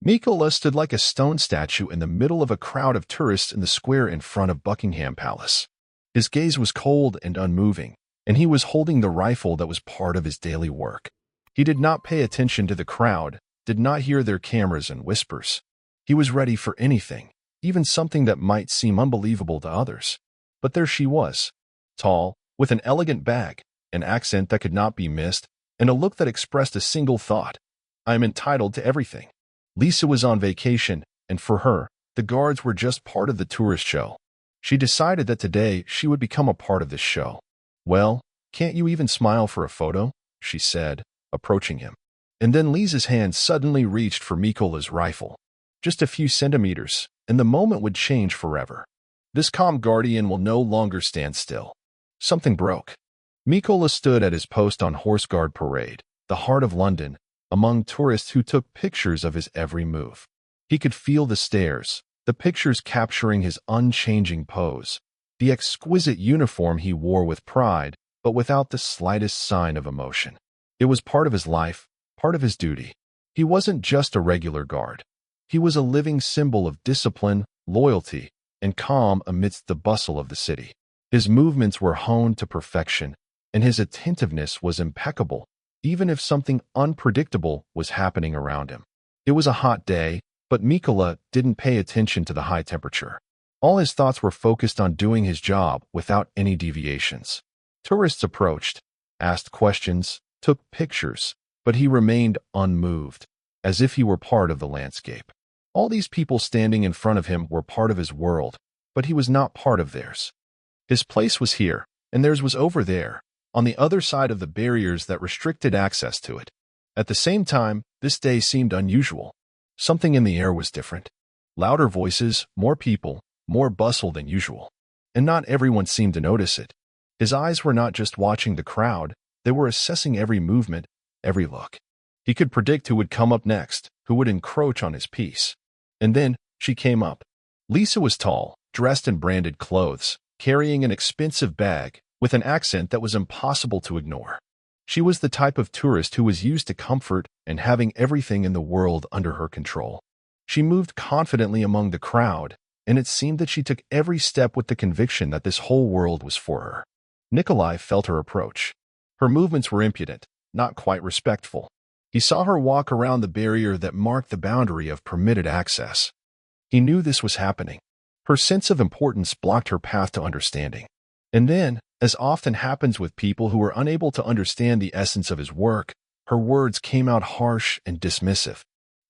Mikola stood like a stone statue in the middle of a crowd of tourists in the square in front of Buckingham Palace. His gaze was cold and unmoving, and he was holding the rifle that was part of his daily work. He did not pay attention to the crowd, did not hear their cameras and whispers. He was ready for anything, even something that might seem unbelievable to others. But there she was, tall, with an elegant bag, an accent that could not be missed, and a look that expressed a single thought: I am entitled to everything. Lisa was on vacation, and for her, the guards were just part of the tourist show. She decided that today she would become a part of this show. Well, can't you even smile for a photo? She said, approaching him. And then Lisa's hand suddenly reached for Mikola's rifle. Just a few centimeters, and the moment would change forever. This calm guardian will no longer stand still. Something broke. Mikola stood at his post on Horse Guard Parade, the heart of London, among tourists who took pictures of his every move. He could feel the stares, the pictures capturing his unchanging pose, the exquisite uniform he wore with pride, but without the slightest sign of emotion. It was part of his life, part of his duty. He wasn't just a regular guard. He was a living symbol of discipline, loyalty, and calm amidst the bustle of the city. His movements were honed to perfection, and his attentiveness was impeccable, even if something unpredictable was happening around him. It was a hot day, but Mikola didn't pay attention to the high temperature. All his thoughts were focused on doing his job without any deviations. Tourists approached, asked questions, took pictures, but he remained unmoved, as if he were part of the landscape. All these people standing in front of him were part of his world, but he was not part of theirs. His place was here, and theirs was over there, on the other side of the barriers that restricted access to it. At the same time, this day seemed unusual. Something in the air was different. Louder voices, more people, more bustle than usual. And not everyone seemed to notice it. His eyes were not just watching the crowd, they were assessing every movement, every look. He could predict who would come up next, who would encroach on his peace. And then she came up. Lisa was tall, dressed in branded clothes, carrying an expensive bag, with an accent that was impossible to ignore. She was the type of tourist who was used to comfort and having everything in the world under her control. She moved confidently among the crowd, and it seemed that she took every step with the conviction that this whole world was for her. Nikolai felt her approach. Her movements were impudent, not quite respectful. He saw her walk around the barrier that marked the boundary of permitted access. He knew this was happening. Her sense of importance blocked her path to understanding. And then, as often happens with people who are unable to understand the essence of his work, her words came out harsh and dismissive.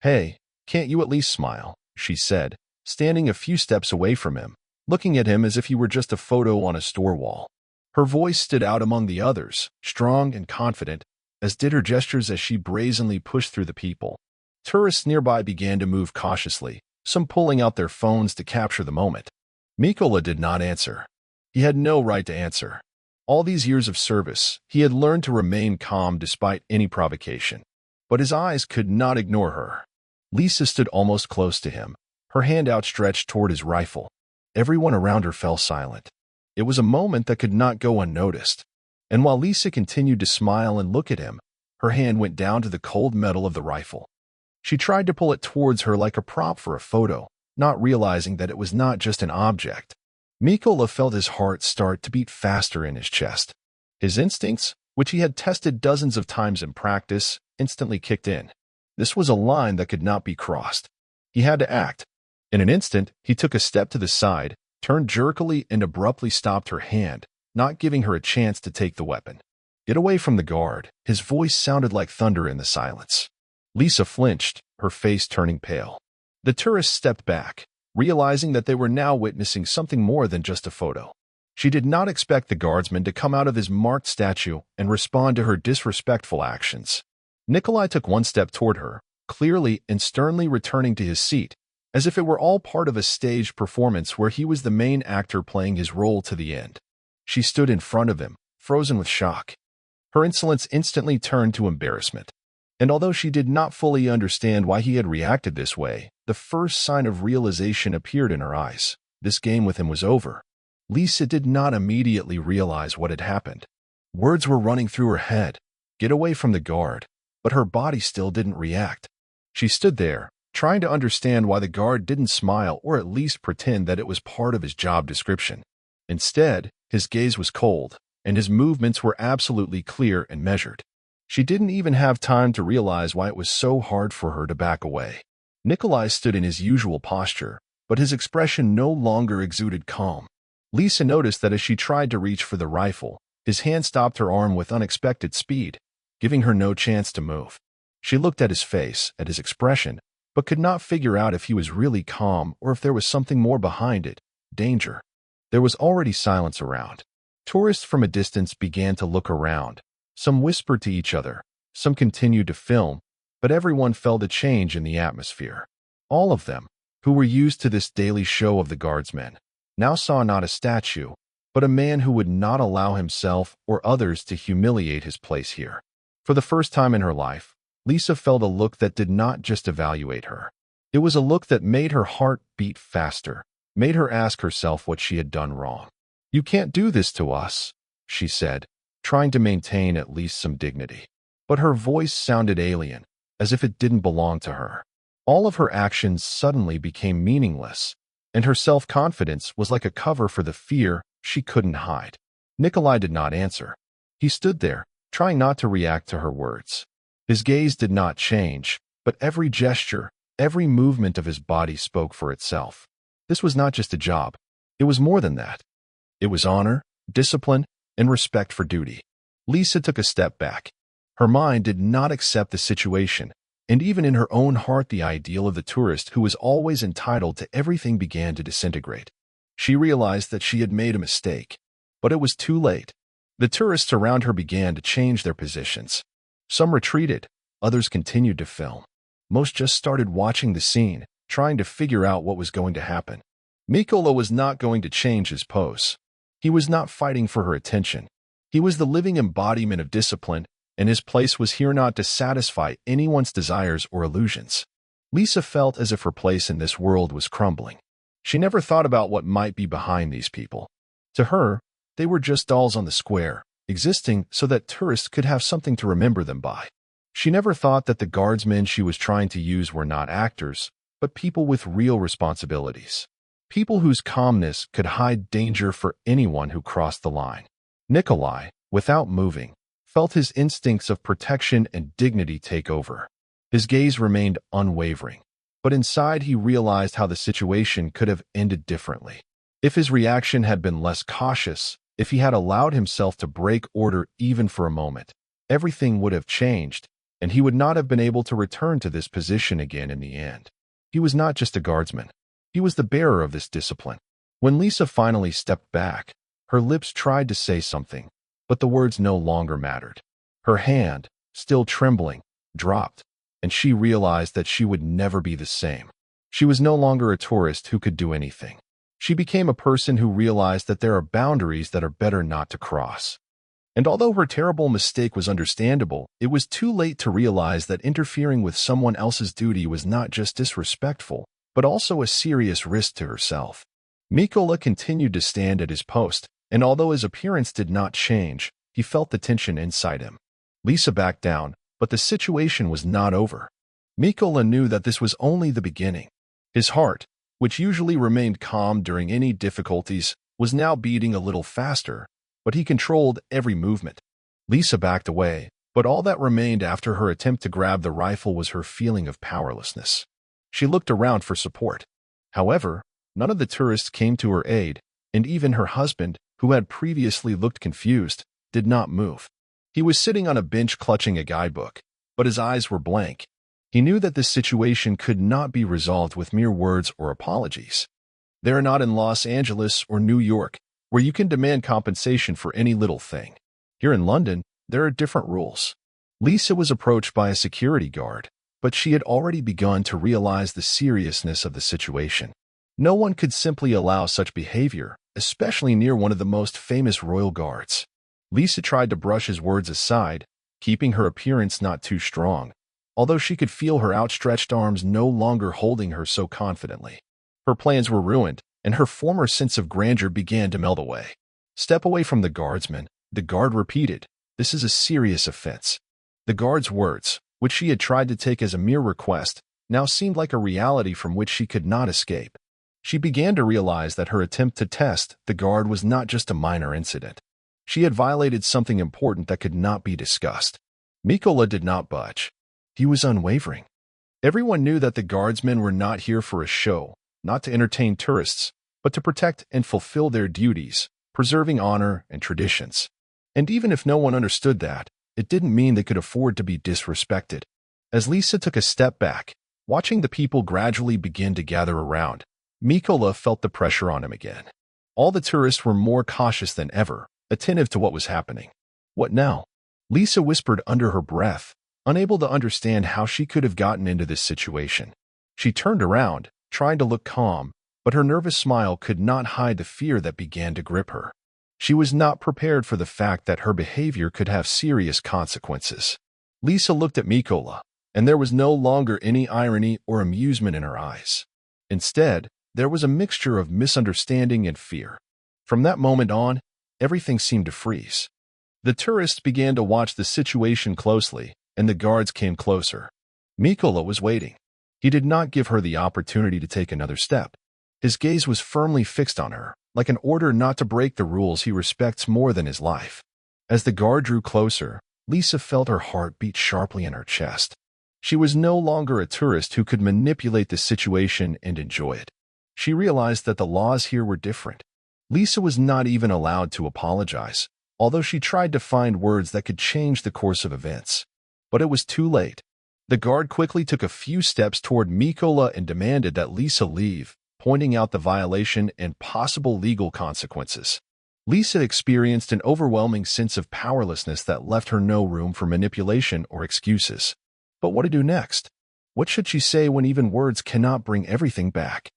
"Hey, can't you at least smile?" she said, standing a few steps away from him, looking at him as if he were just a photo on a store wall. Her voice stood out among the others, strong and confident, as did her gestures as she brazenly pushed through the people. Tourists nearby began to move cautiously, some pulling out their phones to capture the moment. Mikola did not answer. He had no right to answer. All these years of service, he had learned to remain calm despite any provocation. But his eyes could not ignore her. Lisa stood almost close to him, her hand outstretched toward his rifle. Everyone around her fell silent. It was a moment that could not go unnoticed. And while Lisa continued to smile and look at him, her hand went down to the cold metal of the rifle. She tried to pull it towards her like a prop for a photo, not realizing that it was not just an object. Mikola felt his heart start to beat faster in his chest. His instincts, which he had tested dozens of times in practice, instantly kicked in. This was a line that could not be crossed. He had to act. In an instant, he took a step to the side, turned jerkily and abruptly stopped her hand, not giving her a chance to take the weapon. "Get away from the guard." His voice sounded like thunder in the silence. Lisa flinched, her face turning pale. The tourists stepped back, realizing that they were now witnessing something more than just a photo. She did not expect the guardsman to come out of his marked statue and respond to her disrespectful actions. Nikolai took one step toward her, clearly and sternly returning to his seat, as if it were all part of a staged performance where he was the main actor playing his role to the end. She stood in front of him, frozen with shock. Her insolence instantly turned to embarrassment. And although she did not fully understand why he had reacted this way, the first sign of realization appeared in her eyes. This game with him was over. Lisa did not immediately realize what had happened. Words were running through her head. Get away from the guard. But her body still didn't react. She stood there, trying to understand why the guard didn't smile or at least pretend that it was part of his job description. Instead, his gaze was cold, and his movements were absolutely clear and measured. She didn't even have time to realize why it was so hard for her to back away. Nikolai stood in his usual posture, but his expression no longer exuded calm. Lisa noticed that as she tried to reach for the rifle, his hand stopped her arm with unexpected speed, giving her no chance to move. She looked at his face, at his expression, but could not figure out if he was really calm or if there was something more behind it. Danger. There was already silence around. Tourists from a distance began to look around. Some whispered to each other, some continued to film, but everyone felt a change in the atmosphere. All of them, who were used to this daily show of the guardsmen, now saw not a statue, but a man who would not allow himself or others to humiliate his place here. For the first time in her life, Lisa felt a look that did not just evaluate her. It was a look that made her heart beat faster, made her ask herself what she had done wrong. "You can't do this to us," she said, trying to maintain at least some dignity. But her voice sounded alien, as if it didn't belong to her. All of her actions suddenly became meaningless, and her self-confidence was like a cover for the fear she couldn't hide. Nikolai did not answer. He stood there, trying not to react to her words. His gaze did not change, but every gesture, every movement of his body spoke for itself. This was not just a job. It was more than that. It was honor, discipline, and respect for duty. Lisa took a step back. Her mind did not accept the situation, and even in her own heart the ideal of the tourist who was always entitled to everything began to disintegrate. She realized that she had made a mistake, but it was too late. The tourists around her began to change their positions. Some retreated, others continued to film. Most just started watching the scene, trying to figure out what was going to happen. Mikola was not going to change his pose. He was not fighting for her attention. He was the living embodiment of discipline, and his place was here not to satisfy anyone's desires or illusions. Lisa felt as if her place in this world was crumbling. She never thought about what might be behind these people. To her, they were just dolls on the square, existing so that tourists could have something to remember them by. She never thought that the guardsmen she was trying to use were not actors, but people with real responsibilities. People whose calmness could hide danger for anyone who crossed the line. Nikolai, without moving, felt his instincts of protection and dignity take over. His gaze remained unwavering, but inside he realized how the situation could have ended differently. If his reaction had been less cautious, if he had allowed himself to break order even for a moment, everything would have changed, and he would not have been able to return to this position again in the end. He was not just a guardsman. He was the bearer of this discipline. When Lisa finally stepped back, her lips tried to say something, but the words no longer mattered. Her hand, still trembling, dropped, and she realized that she would never be the same. She was no longer a tourist who could do anything. She became a person who realized that there are boundaries that are better not to cross. And although her terrible mistake was understandable, it was too late to realize that interfering with someone else's duty was not just disrespectful, but also a serious risk to herself. Mikola continued to stand at his post, and although his appearance did not change, he felt the tension inside him. Lisa backed down, but the situation was not over. Mikola knew that this was only the beginning. His heart, which usually remained calm during any difficulties, was now beating a little faster, but he controlled every movement. Lisa backed away, but all that remained after her attempt to grab the rifle was her feeling of powerlessness. She looked around for support. However, none of the tourists came to her aid, and even her husband, who had previously looked confused, did not move. He was sitting on a bench clutching a guidebook, but his eyes were blank. He knew that this situation could not be resolved with mere words or apologies. They are not in Los Angeles or New York, where you can demand compensation for any little thing. Here in London, there are different rules. Lisa was approached by a security guard, but she had already begun to realize the seriousness of the situation. No one could simply allow such behavior, especially near one of the most famous royal guards. Lisa tried to brush his words aside, keeping her appearance not too strong, although she could feel her outstretched arms no longer holding her so confidently. Her plans were ruined, and her former sense of grandeur began to melt away. "Step away from the guardsman," the guard repeated. "This is a serious offense." The guard's words, which she had tried to take as a mere request, now seemed like a reality from which she could not escape. She began to realize that her attempt to test the guard was not just a minor incident. She had violated something important that could not be discussed. Mikola did not budge. He was unwavering. Everyone knew that the guardsmen were not here for a show, not to entertain tourists, but to protect and fulfill their duties, preserving honor and traditions. And even if no one understood that, it didn't mean they could afford to be disrespected. As Lisa took a step back, watching the people gradually begin to gather around, Mikola felt the pressure on him again. All the tourists were more cautious than ever, attentive to what was happening. What now? Lisa whispered under her breath, unable to understand how she could have gotten into this situation. She turned around, trying to look calm, but her nervous smile could not hide the fear that began to grip her. She was not prepared for the fact that her behavior could have serious consequences. Lisa looked at Mikola, and there was no longer any irony or amusement in her eyes. Instead, there was a mixture of misunderstanding and fear. From that moment on, everything seemed to freeze. The tourists began to watch the situation closely, and the guards came closer. Mikola was waiting. He did not give her the opportunity to take another step. His gaze was firmly fixed on her, like an order not to break the rules he respects more than his life. As the guard drew closer, Lisa felt her heart beat sharply in her chest. She was no longer a tourist who could manipulate the situation and enjoy it. She realized that the laws here were different. Lisa was not even allowed to apologize, although she tried to find words that could change the course of events. But it was too late. The guard quickly took a few steps toward Mikola and demanded that Lisa leave, pointing out the violation and possible legal consequences. Lisa experienced an overwhelming sense of powerlessness that left her no room for manipulation or excuses. But what to do next? What should she say when even words cannot bring everything back?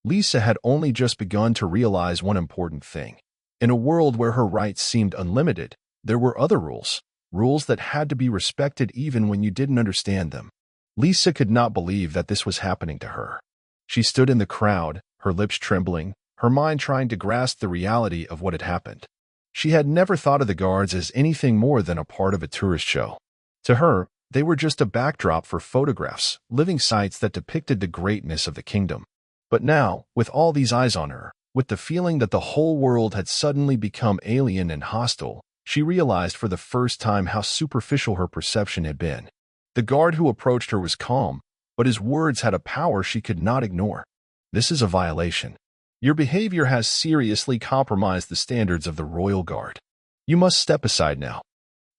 Lisa had only just begun to realize one important thing. In a world where her rights seemed unlimited, there were other rules that had to be respected even when you didn't understand them. Lisa could not believe that this was happening to her. She stood in the crowd, her lips trembling, her mind trying to grasp the reality of what had happened. She had never thought of the guards as anything more than a part of a tourist show. To her, they were just a backdrop for photographs, living sites that depicted the greatness of the kingdom. But now, with all these eyes on her, with the feeling that the whole world had suddenly become alien and hostile, she realized for the first time how superficial her perception had been. The guard who approached her was calm, but his words had a power she could not ignore. This is a violation. Your behavior has seriously compromised the standards of the royal guard. You must step aside now.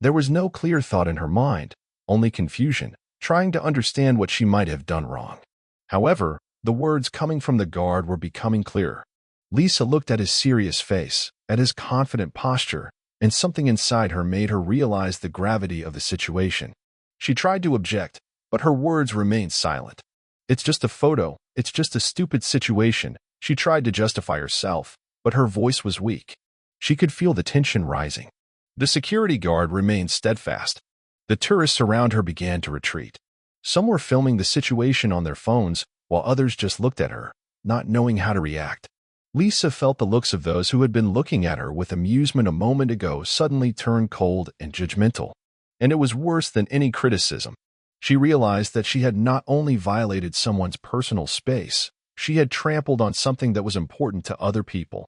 There was no clear thought in her mind, only confusion, trying to understand what she might have done wrong. However, the words coming from the guard were becoming clearer. Lisa looked at his serious face, at his confident posture, and something inside her made her realize the gravity of the situation. She tried to object, but her words remained silent. It's just a photo, it's just a stupid situation. She tried to justify herself, but her voice was weak. She could feel the tension rising. The security guard remained steadfast. The tourists around her began to retreat. Some were filming the situation on their phones, while others just looked at her, not knowing how to react. Lisa felt the looks of those who had been looking at her with amusement a moment ago suddenly turn cold and judgmental. And it was worse than any criticism. She realized that she had not only violated someone's personal space, she had trampled on something that was important to other people.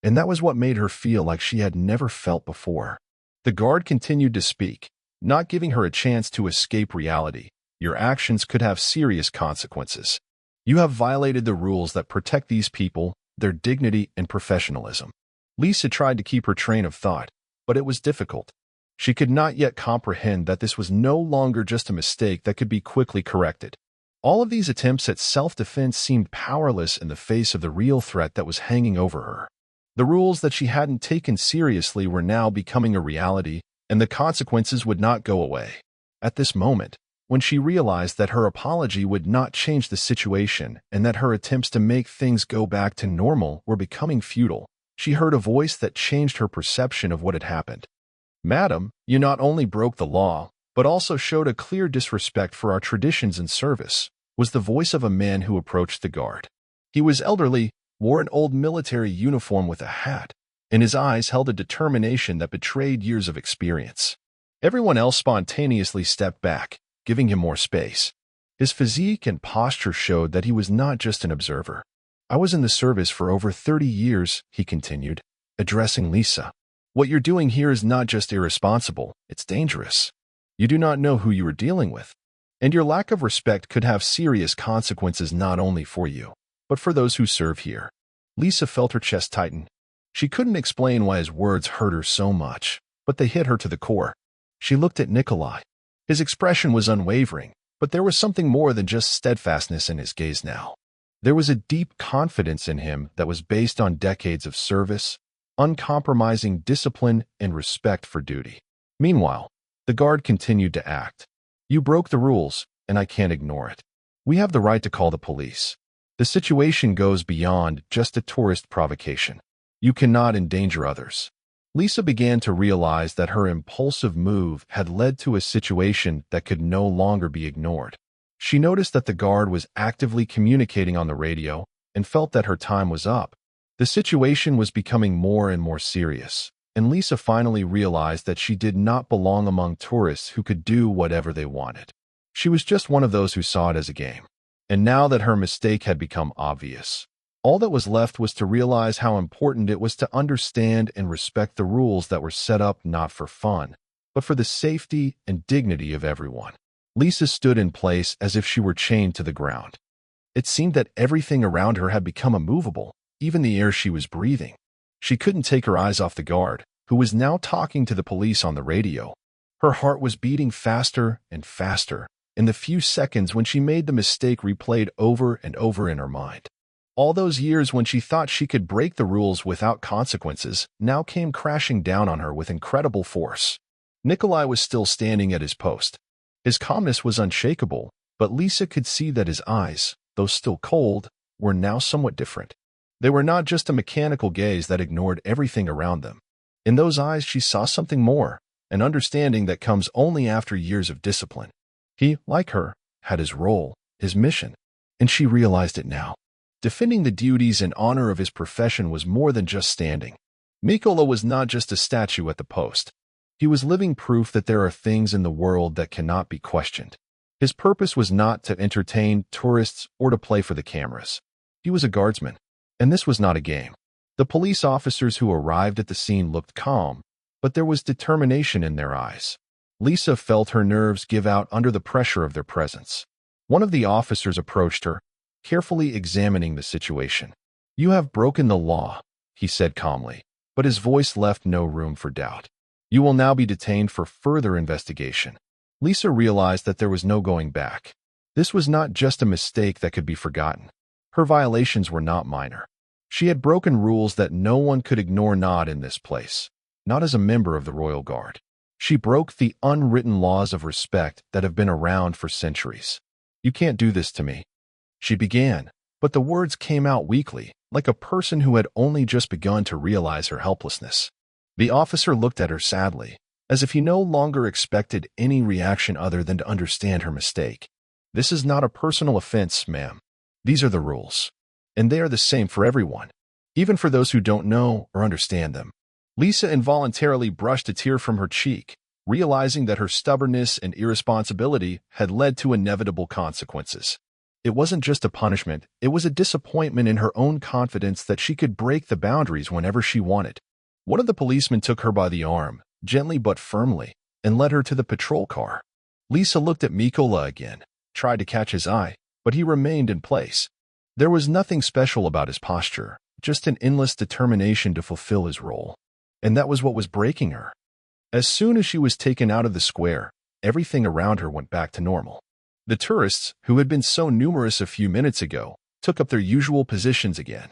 And that was what made her feel like she had never felt before. The guard continued to speak, not giving her a chance to escape reality. Your actions could have serious consequences. You have violated the rules that protect these people, their dignity and professionalism. Lisa tried to keep her train of thought, but it was difficult. She could not yet comprehend that this was no longer just a mistake that could be quickly corrected. All of these attempts at self-defense seemed powerless in the face of the real threat that was hanging over her. The rules that she hadn't taken seriously were now becoming a reality, and the consequences would not go away. At this moment, when she realized that her apology would not change the situation and that her attempts to make things go back to normal were becoming futile, she heard a voice that changed her perception of what had happened. "Madam, you not only broke the law, but also showed a clear disrespect for our traditions and service," was the voice of a man who approached the guard. He was elderly, wore an old military uniform with a hat, and his eyes held a determination that betrayed years of experience. Everyone else spontaneously stepped back, giving him more space. His physique and posture showed that he was not just an observer. "I was in the service for over 30 years," he continued, addressing Lisa. "What you're doing here is not just irresponsible, it's dangerous. You do not know who you are dealing with, and your lack of respect could have serious consequences not only for you, but for those who serve here." Lisa felt her chest tighten. She couldn't explain why his words hurt her so much, but they hit her to the core. She looked at Nikolai. His expression was unwavering, but there was something more than just steadfastness in his gaze now. There was a deep confidence in him that was based on decades of service, uncompromising discipline, and respect for duty. Meanwhile, the guard continued to act. "You broke the rules, and I can't ignore it. We have the right to call the police. The situation goes beyond just a tourist provocation. You cannot endanger others." Lisa began to realize that her impulsive move had led to a situation that could no longer be ignored. She noticed that the guard was actively communicating on the radio and felt that her time was up. The situation was becoming more and more serious, and Lisa finally realized that she did not belong among tourists who could do whatever they wanted. She was just one of those who saw it as a game. And now that her mistake had become obvious, all that was left was to realize how important it was to understand and respect the rules that were set up not for fun, but for the safety and dignity of everyone. Lisa stood in place as if she were chained to the ground. It seemed that everything around her had become immovable, even the air she was breathing. She couldn't take her eyes off the guard, who was now talking to the police on the radio. Her heart was beating faster and faster, and the few seconds when she made the mistake replayed over and over in her mind. All those years when she thought she could break the rules without consequences now came crashing down on her with incredible force. Nikolai was still standing at his post. His calmness was unshakable, but Lisa could see that his eyes, though still cold, were now somewhat different. They were not just a mechanical gaze that ignored everything around them. In those eyes she saw something more, an understanding that comes only after years of discipline. He, like her, had his role, his mission, and she realized it now. Defending the duties and honor of his profession was more than just standing. Mikola was not just a statue at the post. He was living proof that there are things in the world that cannot be questioned. His purpose was not to entertain tourists or to play for the cameras. He was a guardsman, and this was not a game. The police officers who arrived at the scene looked calm, but there was determination in their eyes. Lisa felt her nerves give out under the pressure of their presence. One of the officers approached her, carefully examining the situation. "You have broken the law," he said calmly, but his voice left no room for doubt. "You will now be detained for further investigation." Lisa realized that there was no going back. This was not just a mistake that could be forgotten. Her violations were not minor. She had broken rules that no one could ignore, not in this place, not as a member of the Royal Guard. She broke the unwritten laws of respect that have been around for centuries. "You can't do this to me," she began, but the words came out weakly, like a person who had only just begun to realize her helplessness. The officer looked at her sadly, as if he no longer expected any reaction other than to understand her mistake. "This is not a personal offense, ma'am. These are the rules, and they are the same for everyone, even for those who don't know or understand them." Lisa involuntarily brushed a tear from her cheek, realizing that her stubbornness and irresponsibility had led to inevitable consequences. It wasn't just a punishment, it was a disappointment in her own confidence that she could break the boundaries whenever she wanted. One of the policemen took her by the arm, gently but firmly, and led her to the patrol car. Lisa looked at Mikola again, tried to catch his eye, but he remained in place. There was nothing special about his posture, just an endless determination to fulfill his role. And that was what was breaking her. As soon as she was taken out of the square, everything around her went back to normal. The tourists, who had been so numerous a few minutes ago, took up their usual positions again.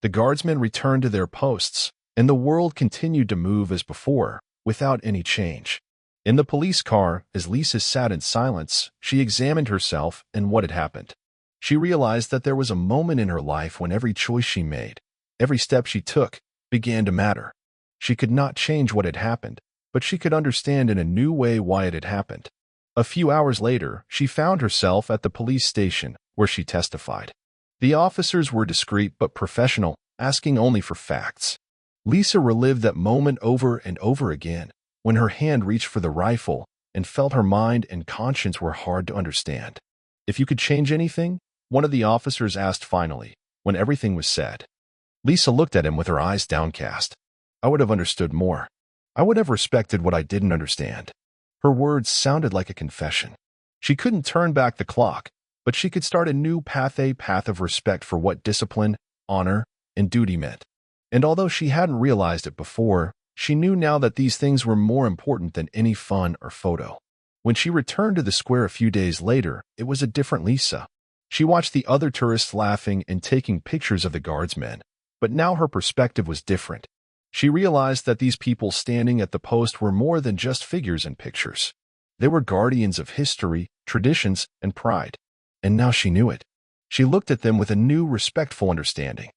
The guardsmen returned to their posts, and the world continued to move as before, without any change. In the police car, as Lisa sat in silence, she examined herself and what had happened. She realized that there was a moment in her life when every choice she made, every step she took, began to matter. She could not change what had happened, but she could understand in a new way why it had happened. A few hours later, she found herself at the police station, where she testified. The officers were discreet but professional, asking only for facts. Lisa relived that moment over and over again, when her hand reached for the rifle and felt her mind and conscience were hard to understand. If you could change anything, one of the officers asked finally, when everything was said. Lisa looked at him with her eyes downcast. I would have understood more. I would have respected what I didn't understand. Her words sounded like a confession. She couldn't turn back the clock, but she could start a new path, a path of respect for what discipline, honor, and duty meant. And although she hadn't realized it before, she knew now that these things were more important than any fun or photo. When she returned to the square a few days later, it was a different Lisa. She watched the other tourists laughing and taking pictures of the guardsmen, but now her perspective was different. She realized that these people standing at the post were more than just figures in pictures. They were guardians of history, traditions, and pride. And now she knew it. She looked at them with a new, respectful understanding.